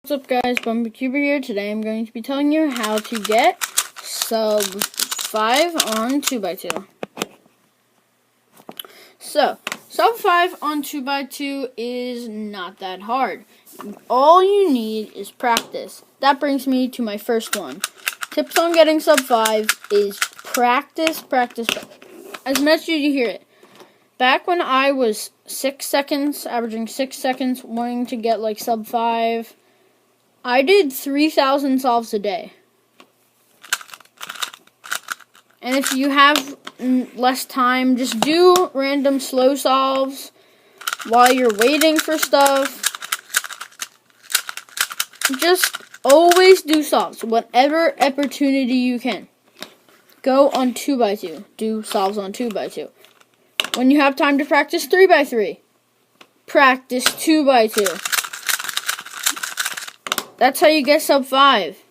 What's up guys, BumbleCuber here. Today I'm going to be telling you how to get sub 5 on 2x2. So, sub 5 on 2x2 is not that hard. All you need is practice. That brings me to my first one. Tips on getting sub 5 is practice. As much as you hear it. Back when I was 6 seconds, averaging 6 seconds, wanting to get like sub 5, I did 3,000 solves a day. And if you have less time, just do random slow solves while you're waiting for stuff. Just always do solves, whatever opportunity you can. Go on 2x2. Do solves on 2x2. When you have time to practice 3x3, practice 2x2. That's how you get sub 5.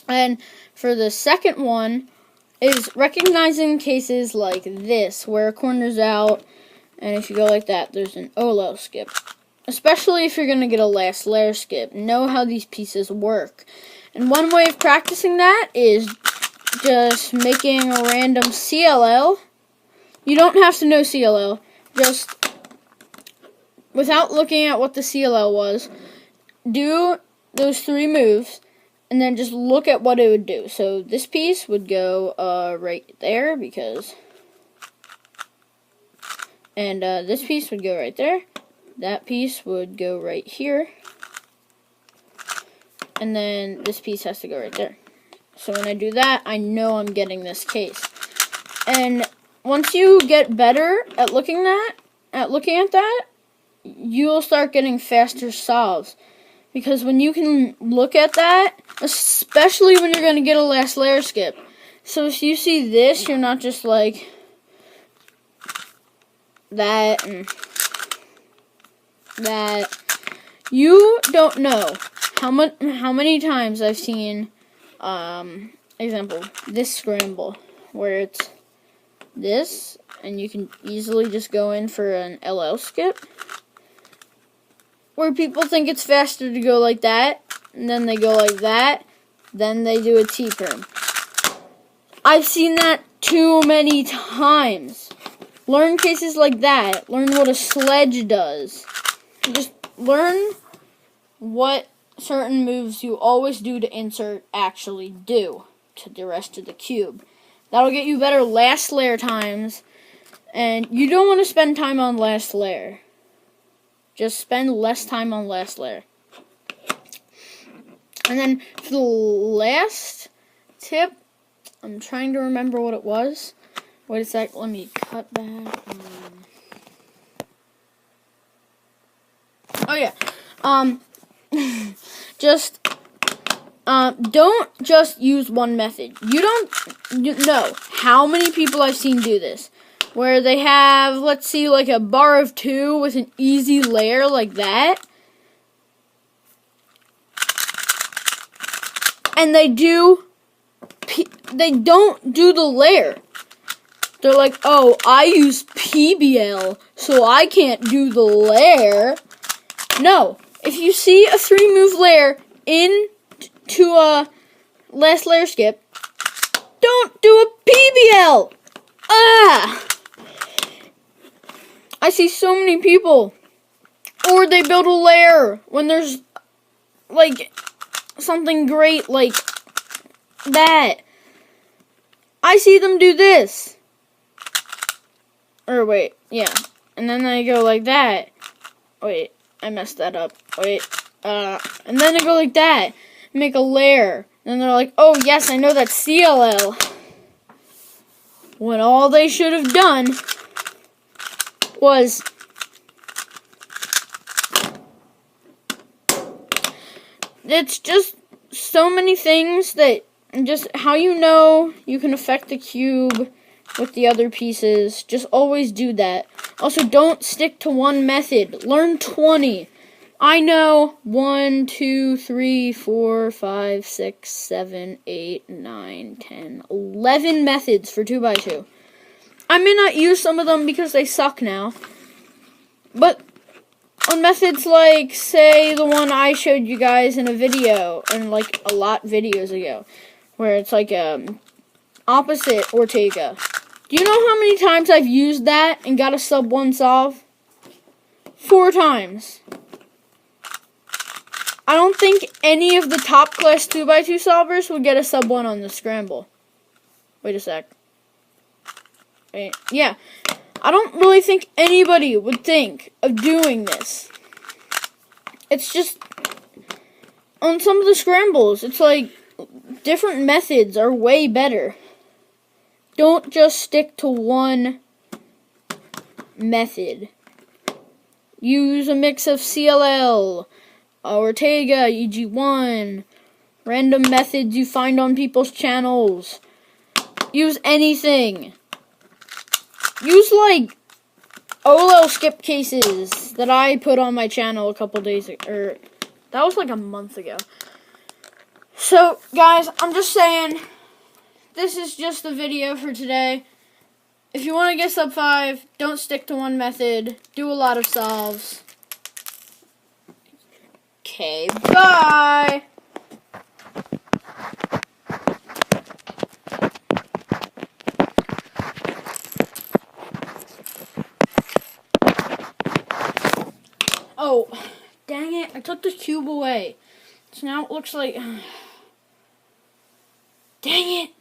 And for the second one is recognizing cases like this, where a corner's out, and if you go like that, there's an OLL skip. Especially if you're going to get a last layer skip. Know how these pieces work. And one way of practicing that is just making a random CLL. You don't have to know CLL. Just without looking at what the CLL was, do those 3 moves, and then just look at what it would do. So this piece would go right there, and this piece would go right there. That piece would go right here, and then this piece has to go right there. So when I do that, I know I'm getting this case. And once you get better at looking at that, you'll start getting faster solves. Because when you can look at that, especially when you're going to get a last layer skip. So if you see this, you're not just like that and that. You don't know how many times I've seen, example, this scramble, where it's this, and you can easily just go in for an LL skip. Where people think it's faster to go like that, and then they go like that, then they do a T-perm. I've seen that too many times. Learn cases like that. Learn what a sledge does. Just learn what certain moves you always do to insert actually do to the rest of the cube. That'll get you better last layer times, and you don't want to spend time on last layer. Just spend less time on last layer. And then for the last tip, I'm trying to remember what it was. Wait a sec, let me cut that. Oh yeah. Don't just use one method. You know how many people I've seen do this. Where they have, let's see, like a bar of 2 with an easy layer like that. And they don't do the layer. They're like, oh, I use PBL, so I can't do the layer. No, if you see a 3-move layer into a last layer skip, don't do a PBL. I see so many people, or they build a layer when there's like something great like that. I see them do this. Or wait, yeah. And then they go like that. Wait, I messed that up. Wait, and then they go like that. Make a layer. And they're like, oh yes, I know that's CLL. When all they should have done was it's just so many things that just how you know you can affect the cube with the other pieces. Just always do that. Also, don't stick to one method. Learn 20. I know 1, 2, 3, 4, 5, 6, 7, 8, 9, 10, 11 methods for 2x2. I may not use some of them because they suck now, but on methods like, say, the one I showed you guys in a video, and like a lot videos ago, where it's like opposite Ortega. Do you know how many times I've used that and got a sub 1 solve? 4 times. I don't think any of the top class 2x2 solvers would get a sub 1 on the scramble. Wait a sec. Wait, yeah. I don't really think anybody would think of doing this. It's just, on some of the scrambles, it's like, different methods are way better. Don't just stick to one method. Use a mix of CLL, Ortega, EG1, random methods you find on people's channels. Use anything. Use like OLL skip cases that I put on my channel a couple days ago, or that was like a month ago. So guys, I'm just saying, this is just the video for today. If you want to get sub 5, don't stick to one method. Do a lot of solves. Okay, bye! Oh, dang it, I took the cube away. So now it looks like... Dang it!